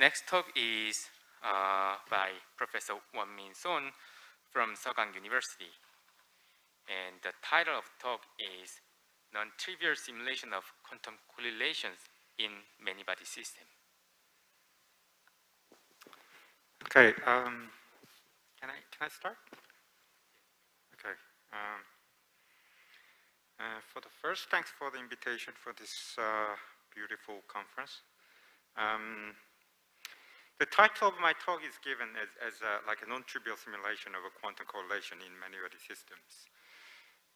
Next talk is by Professor Wonmin from Sogang University. And the title of the talk is Non-Trivial Simulation of Quantum Correlations in Many-Body System. Okay, can I start? Okay. For the first, thanks for the invitation for this beautiful conference. The title of my talk is given as like a non-trivial simulation of a quantum correlation in many-body systems.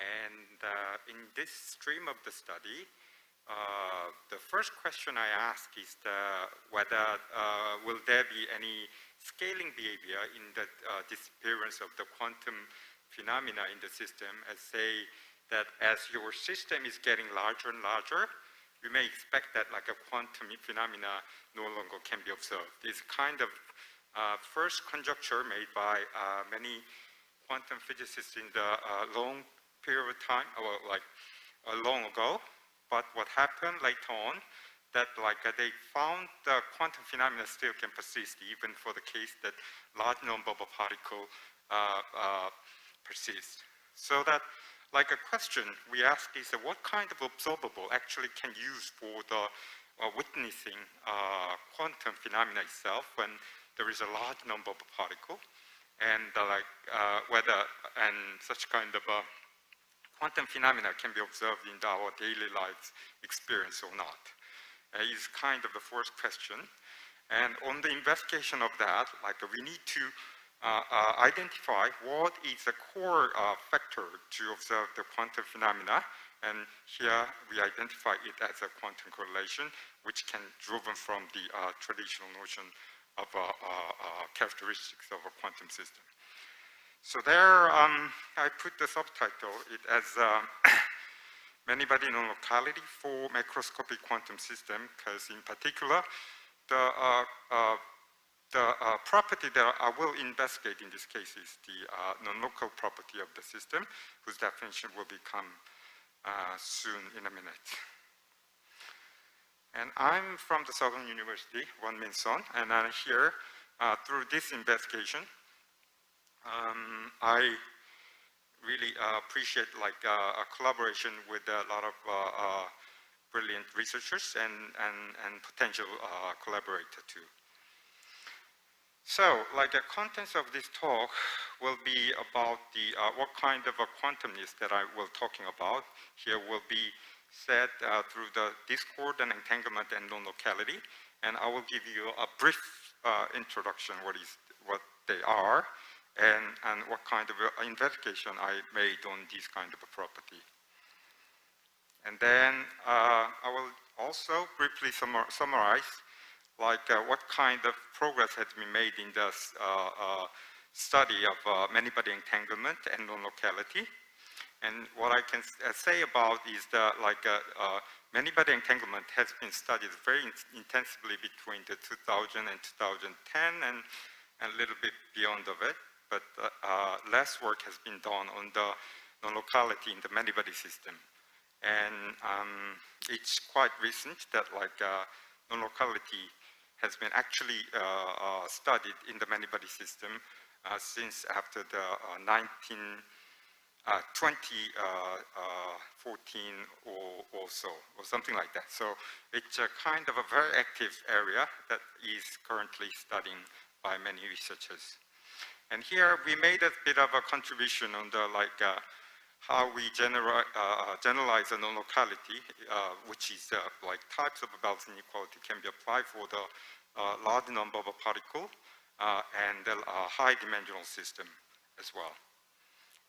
And in this stream of the study, the first question I ask is whether will there be any scaling behavior in the disappearance of the quantum phenomena in the system, as say that as your system is getting larger and larger, you may expect that like a quantum phenomena no longer can be observed. This kind of first conjecture made by many quantum physicists in the long period of time, or like long ago. But what happened later on, that like they found the quantum phenomena still can persist even for the case that large number of particles persist. So that like a question we ask is what kind of observable actually can use for the witnessing quantum phenomena itself when there is a large number of particles, and whether such kind of quantum phenomena can be observed in our daily lives experience or not. Is kind of the first question. And on the investigation of that, like we need to identify what is the core factor to observe the quantum phenomena, and here we identify it as a quantum correlation, which can be driven from the traditional notion of characteristics of a quantum system. So there, I put the subtitle it as many-body non-locality for macroscopic quantum system, because in particular, the property that I will investigate in this case is the non-local property of the system, whose definition will become soon in a minute. And I'm from the Sogang University, Wonmin, and I'm here through this investigation. I really appreciate like a collaboration with a lot of brilliant researchers and potential collaborators too. So, like the contents of this talk will be about the what kind of a quantumness that I will talking about. Here will be said through the discord and entanglement and non-locality, and I will give you a brief introduction what they are and what kind of investigation I made on this kind of a property. And then I will also briefly summarize like what kind of progress has been made in the study of many-body entanglement and non-locality. And what I can say about is that like many-body entanglement has been studied very intensively between the 2000 and 2010 and a little bit beyond of it, but less work has been done on the non-locality in the many-body system. And it's quite recent that like non-locality has been actually studied in the many-body system since after the 2014 or so, or something like that. So it's a kind of a very active area that is currently studied by many researchers. And here we made a bit of a contribution on the like how we generalize a non-locality, which is like types of balance inequality can be applied for the large number of particles and the high-dimensional system as well.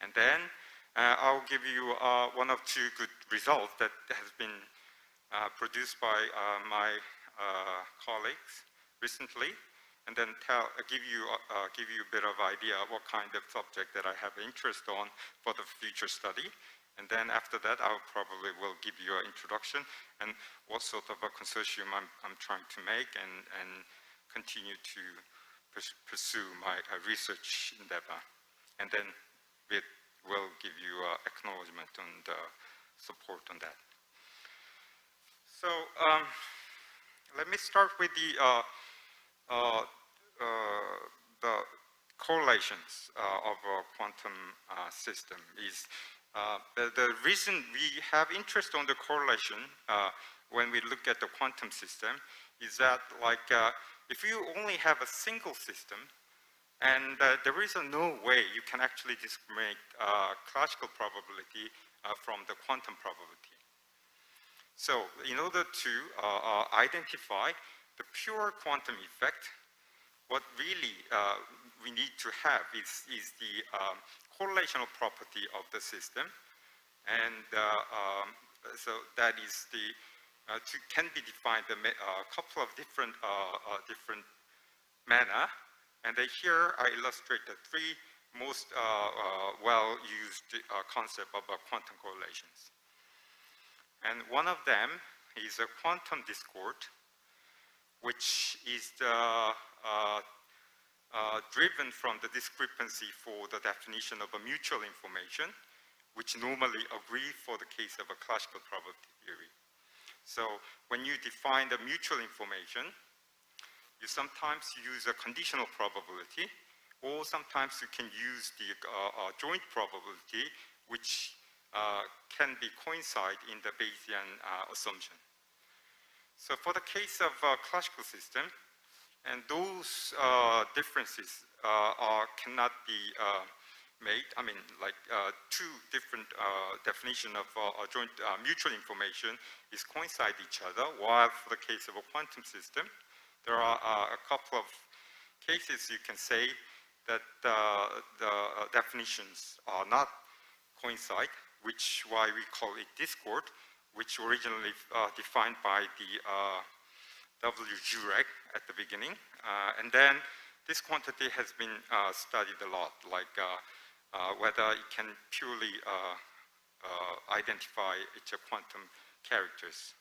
And then I'll give you one of two good results that has been produced by my colleagues recently, and then give you a bit of idea what kind of subject that I have interest on for the future study. And then after that, I probably will give you an introduction and what sort of a consortium I'm trying to make and continue to pursue my research endeavor. And then it will give you acknowledgement on the support on that. So let me start with the the correlations of a quantum system is the reason we have interest on the correlation when we look at the quantum system is that if you only have a single system and there is no way you can actually discriminate classical probability from the quantum probability. So in order to identify the pure quantum effect, what really we need to have is the correlational property of the system, and so that is the can be defined a couple of different manner, and here I illustrate the three most well-used concept of quantum correlations. And one of them is a quantum discord, which is driven from the discrepancy for the definition of a mutual information, which normally agree for the case of a classical probability theory. So when you define the mutual information, you sometimes use a conditional probability, or sometimes you can use the joint probability, which can be coincide in the Bayesian assumption. So for the case of classical system, and those differences cannot be made. I mean, two different definition of joint mutual information is coincide each other, while for the case of a quantum system, there are a couple of cases you can say that the definitions are not coincide, which why we call it discord, which originally defined by the W. Jurek at the beginning. And then this quantity has been studied a lot, whether it can purely identify its quantum characters.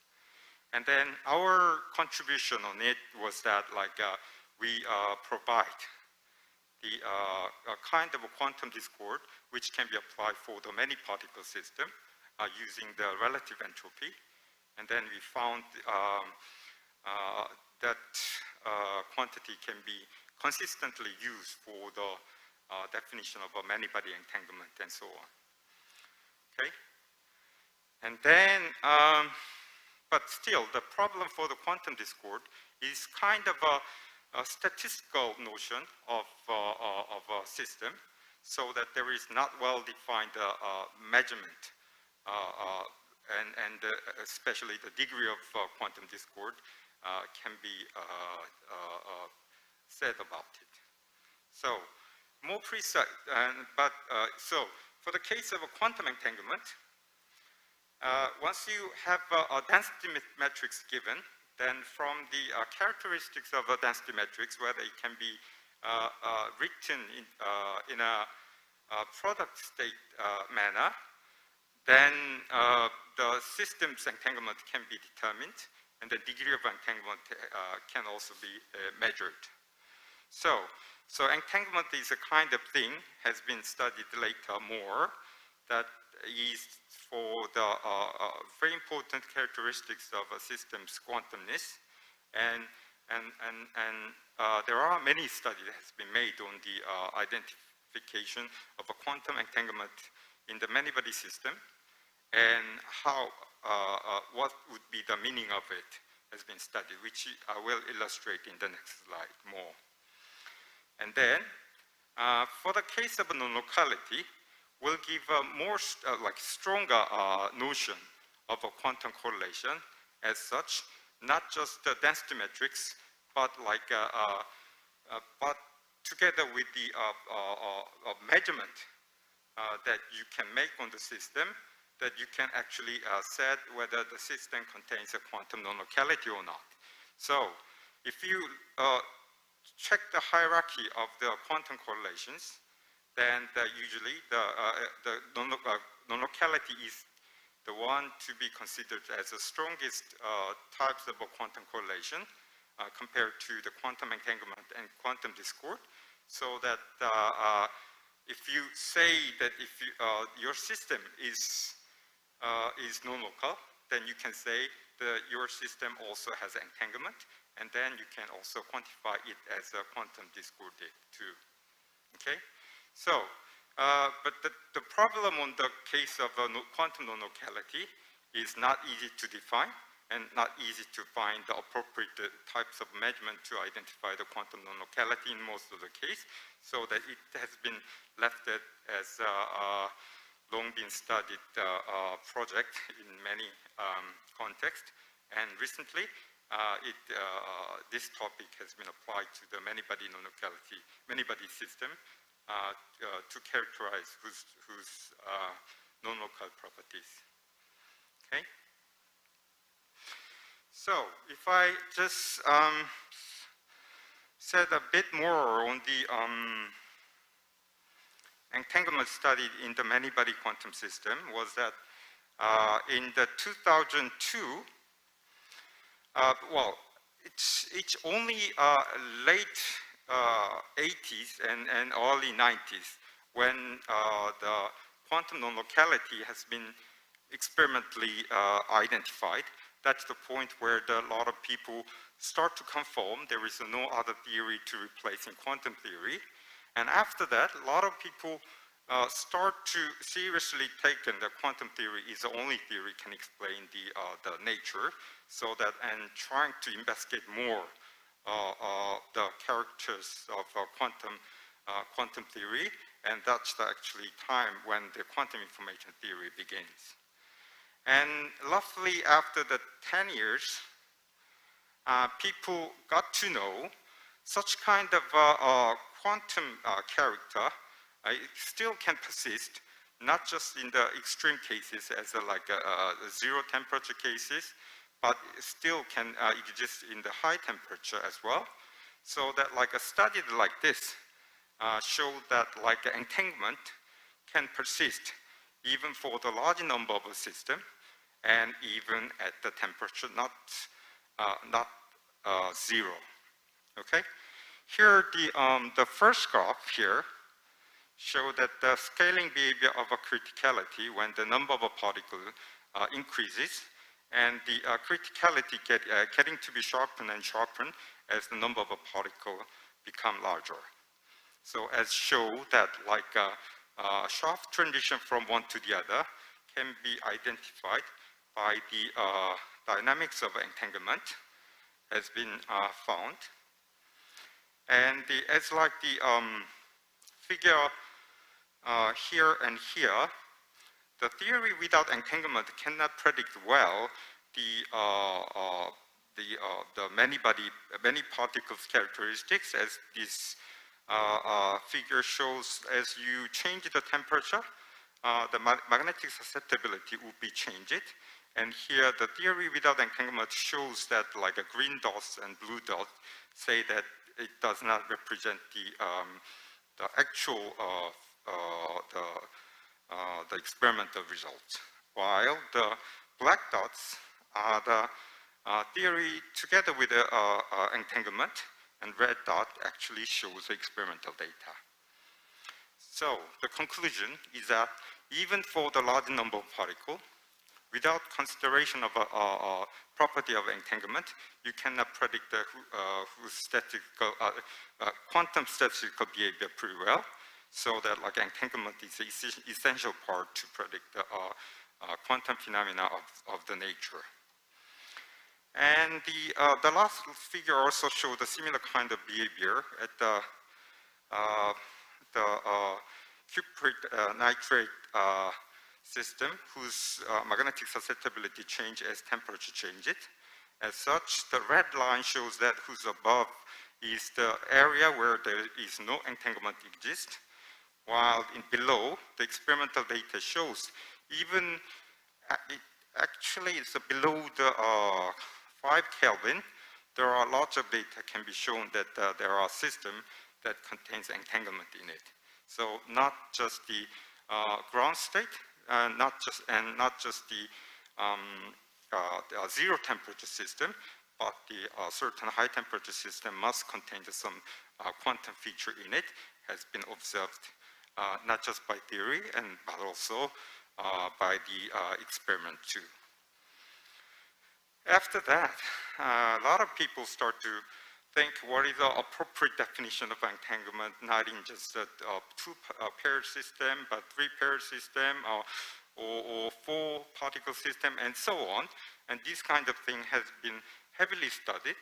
And then our contribution on it was that we provide the kind of a quantum discord which can be applied for the many particle system using the relative entropy. And then we found that quantity can be consistently used for the definition of a many-body entanglement and so on. Okay? And then, but still, the problem for the quantum discord is kind of a statistical notion of a system, so that there is not well-defined measurement, and especially the degree of quantum discord can be said about it. So, more precise, so for the case of a quantum entanglement, once you have a density matrix given, then from the characteristics of a density matrix, whether it can be written in a product state manner, then the system's entanglement can be determined, and the degree of entanglement can also be measured. So entanglement is a kind of thing, has been studied later more, that is for the very important characteristics of a system's quantumness, and there are many studies that has been made on the identification of a quantum entanglement in the many-body system, and how what would be the meaning of it has been studied, which I will illustrate in the next slide more. And then, for the case of a non-locality, we'll give a more stronger notion of a quantum correlation as such, not just the density matrix, but but together with the measurement that you can make on the system, that you can actually set whether the system contains a quantum non-locality or not. So, if you check the hierarchy of the quantum correlations, then usually the non-locality is the one to be considered as the strongest types of a quantum correlation compared to the quantum entanglement and quantum discord. So that if you say that if you, your system is non-local, then you can say that your system also has entanglement, and then you can also quantify it as a quantum discordate too. Okay, so but the problem on the case of quantum non-locality is not easy to define and not easy to find the appropriate types of measurement to identify the quantum non-locality in most of the case, so that it has been left as a long been studied project in many contexts, and recently this topic has been applied to the many-body non-locality, many-body system to characterize whose non-local properties. Okay. So if I just said a bit more on the entanglement studied in the many-body quantum system, was that in the 2002, well, it's only late 80s and early 90s when the quantum non-locality has been experimentally identified. That's the point where a lot of people start to conform. There is no other theory to replace in quantum theory. And after that, a lot of people start to seriously take in that quantum theory is the only theory can explain the nature, so that, and trying to investigate more the characters of quantum theory, and that's the actually time when the quantum information theory begins. And roughly after the 10 years, people got to know such kind of quantum character still can persist, not just in the extreme cases as like zero temperature cases, but still can exist in the high temperature as well. So that like a study like this showed that like entanglement can persist even for the large number of a system, and even at the temperature not zero. Okay, here the first graph here show that the scaling behavior of a criticality when the number of a particle increases, and the criticality getting to be sharpened and sharpened as the number of a particle become larger. So as show that like a sharp transition from one to the other can be identified by the dynamics of entanglement has been found. And as like the figure here and here, the theory without entanglement cannot predict well the many particles characteristics, as this figure shows. As you change the temperature, the magnetic susceptibility will be changed. And here the theory without entanglement shows that like a green dots and blue dots say that it does not represent the actual the experimental results, while the black dots are the theory together with the entanglement, and red dot actually shows the experimental data. So the conclusion is that even for the large number of particles, without consideration of a property of entanglement, you cannot predict the quantum statistical behavior pretty well. So that like entanglement is the essential part to predict the quantum phenomena of the nature. And the last figure also showed a similar kind of behavior at the cuprate nitrate system, whose magnetic susceptibility changes as temperature changes. As such, the red line shows that whose above is the area where there is no entanglement exists, while in below, the experimental data shows even actually it's below the 5 Kelvin, there are lots of data can be shown that there are systems that contains entanglement in it. So not just the ground state, not just the zero temperature system, but the certain high temperature system must contain some quantum feature in it, has been observed not just by theory but also by the experiment too. After that, a lot of people start to think what is the appropriate definition of entanglement, not in just a two-pair system, but three-pair system, or four-particle system, and so on. And this kind of thing has been heavily studied.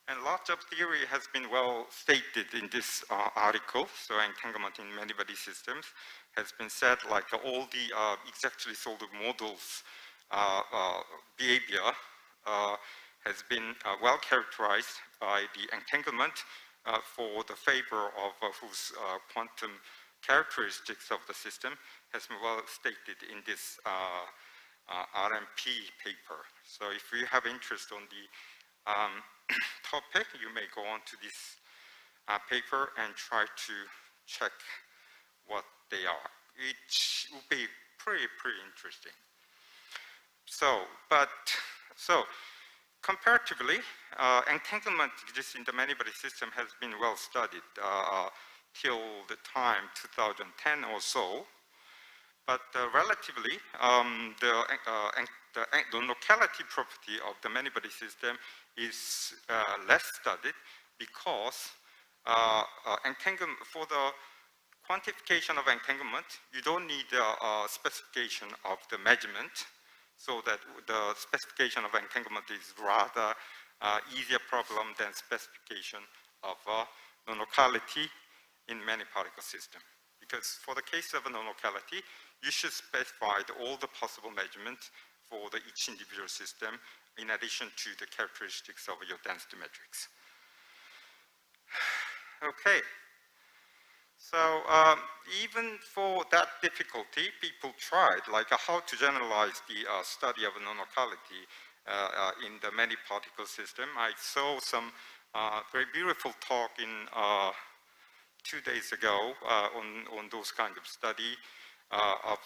And lots of theory has been well stated in this article. So entanglement in many-body systems has been said, like all the exactly solved models behavior has been well characterized by the entanglement for the favor of whose quantum characteristics of the system has been well stated in this RMP paper. So if you have interest on the topic, you may go on to this paper and try to check what they are. It will be pretty interesting. So comparatively, entanglement exists in the many-body system has been well studied till the time 2010 or so. But relatively, the locality property of the many-body system is less studied because for the quantification of entanglement, you don't need a specification of the measurement, so that the specification of entanglement is rather easier problem than specification of non-locality in many particle system. Because for the case of a non-locality, you should specify all the possible measurements for each individual system in addition to the characteristics of your density matrix. Okay. So even for that difficulty, people tried, like how to generalize the study of non-locality in the many particle system. I saw some very beautiful talk in 2 days ago on those kind of study of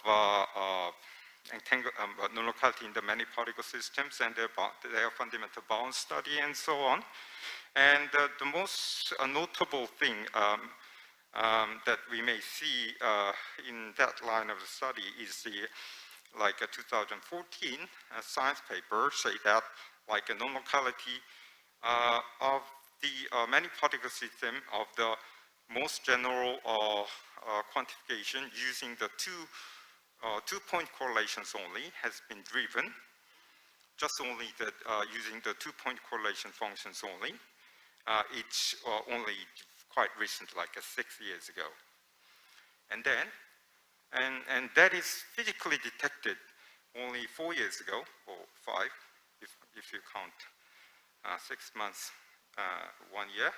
non-locality in the many particle systems and their fundamental bound study and so on. And the most notable thing that we may see in that line of the study is like a 2014 science paper say that like a non-locality of the many particle system of the most general quantification using the two-point correlations only has been driven, just only that using the two-point correlation functions only. It's only quite recent, like 6 years ago. And then, and that is physically detected only 4 years ago, or 5, if you count 6 months, 1 year.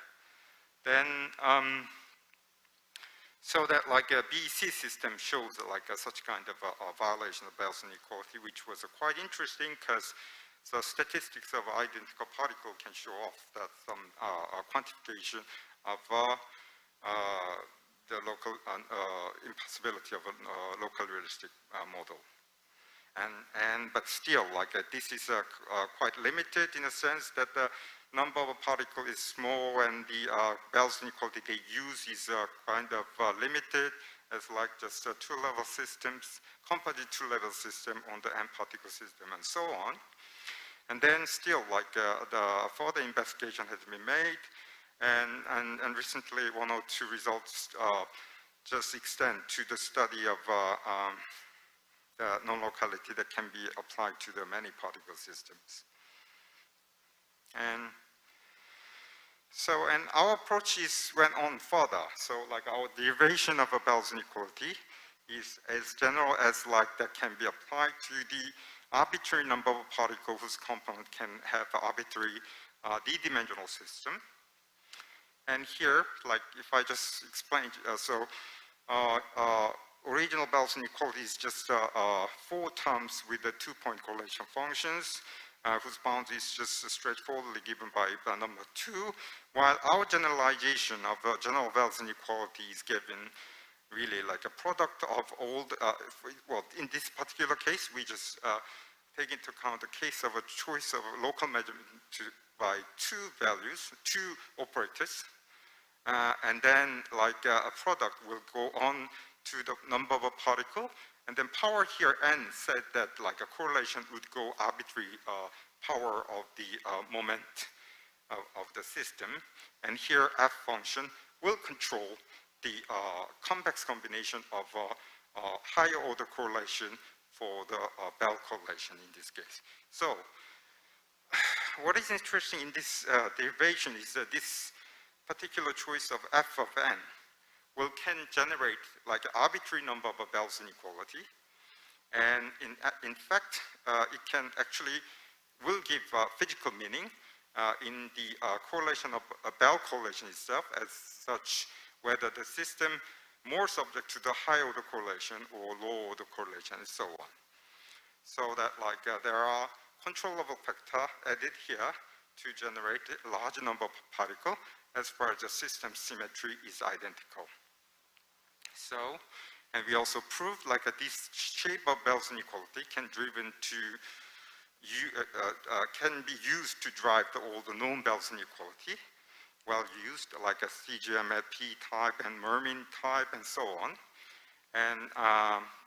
Then, so that like a BEC system shows like such kind of a violation of Bell's inequality, which was quite interesting because the statistics of identical particle can show off that some quantification of the local impossibility of a local realistic model. But still, like this is quite limited in a sense that the number of particles is small and the Bell's inequality they use is kind of limited as like just two-level systems, composite two-level system on the n particle system and so on. And then still like the further investigation has been made and recently 1 or 2 results just extend to the study of non-locality that can be applied to the many particle systems. And our approach went on further. So like our derivation of a Bell's inequality is as general as like that can be applied to the arbitrary number of particles whose component can have an arbitrary d-dimensional system. And here, like if I just explain, original Bell's inequality is just 4 terms with the 2-point correlation functions, whose bound is just straightforwardly given by number 2, while our generalization of general Bell's inequality is given really like a product of all the, well, in this particular case, we just take into account the case of a choice of a local measurement by 2 values, 2 operators, and then like a product will go on to the number of a particle, And then power here n said that like a correlation would go arbitrary power of the moment of the system. And here f function will control the convex combination of higher order correlation for the Bell correlation in this case. So what is interesting in this derivation is that this particular choice of f of n can generate like an arbitrary number of Bell's inequality. And in fact, it can actually will give physical meaning in the correlation of a Bell correlation itself as such, whether the system more subject to the high order correlation or low order correlation and so on. So that like there are controllable factor added here to generate a large number of particles as far as the system symmetry is identical. So, and we also proved like this shape of Bell's inequality can be used to drive all the known Bell's inequality, well used like a CGM P-type and Wonmin type and so on. And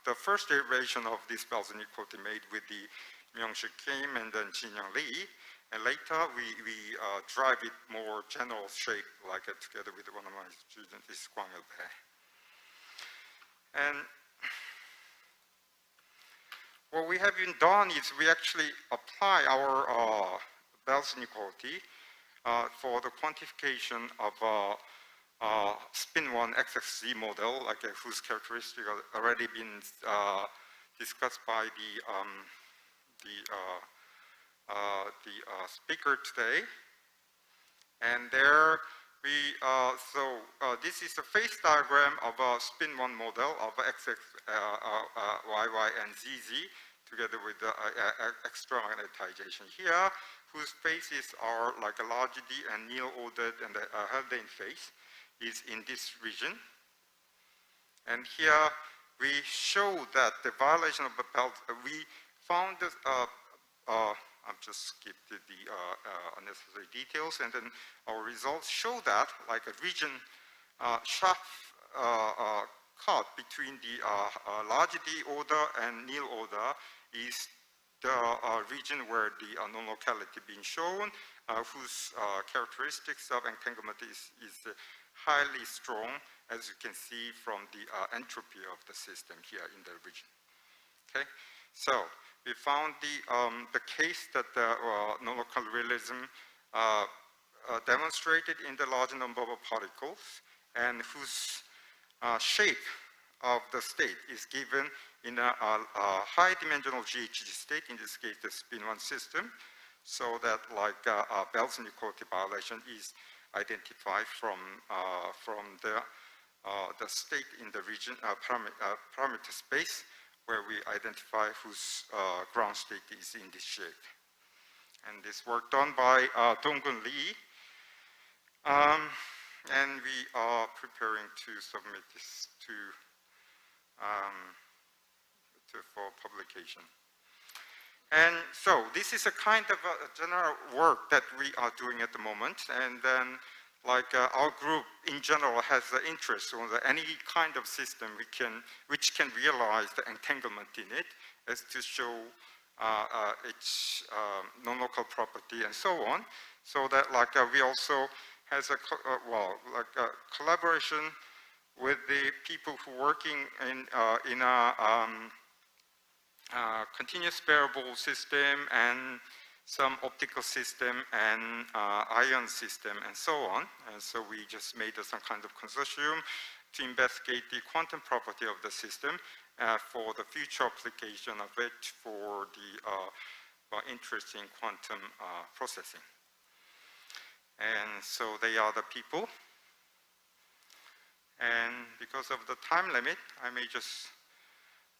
the first derivation of this Bell's inequality made with the Myung-Sik Kim and then Jin-Young Lee. And later we drive it more general shape like together with one of my students, is Kwang-Il Bae. And what we have been done is we actually apply our Bell's inequality for the quantification of spin 1 XXZ model, like whose characteristic already been discussed by the speaker today. And there we, this is the phase diagram of a spin 1 model of XX, YY, and ZZ together with the extra magnetization here, whose phases are like a large D and Neal ordered, and the Haldane phase is in this region. And here we show that the violation of the Bell, we found this, I've just skipped the unnecessary details, and then our results show that like a region sharp cut between the large D order and Neal order is the region where the non-locality being shown, whose characteristics of entanglement is highly strong, as you can see from the entropy of the system here in the region. Okay, so we found the case that the non-local realism demonstrated in the large number of particles and whose shape of the state is given in a high-dimensional GHG state, in this case the spin 1 system, so that like Bell's inequality violation is identified from the state in the region parameter space, where we identify whose ground state is in this shape. And this work done by Donggun Lee. And we are preparing to submit this for publication. And so this is a kind of a general work that we are doing at the moment. And then like our group in general has an interest on any kind of system which can realize the entanglement in it, as to show its non-local property and so on. So that like we also has a collaboration with the people who are working in a continuous variable system and some optical system and ion system and so on. And so we just made some kind of consortium to investigate the quantum property of the system for the future application of it for the interesting quantum processing. And so they are the people. And because of the time limit, I may just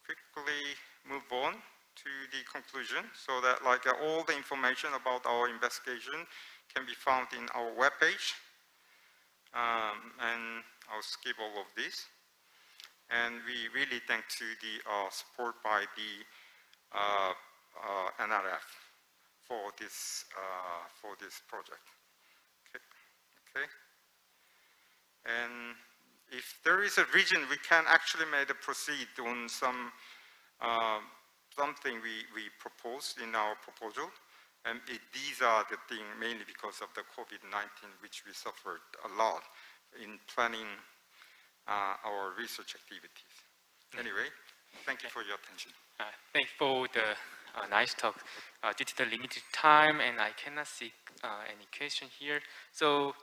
quickly move on to the conclusion, so that like all the information about our investigation can be found in our webpage. And I'll skip all of this. And we really thank to the support by the NRF for this project. Okay. And if there is a region we can actually proceed on some something we proposed in our proposal, and these are the things mainly because of the COVID-19, which we suffered a lot in planning our research activities. Anyway, thank you for your attention. Thank you for the nice talk. Due to the limited time, and I cannot see any question here, so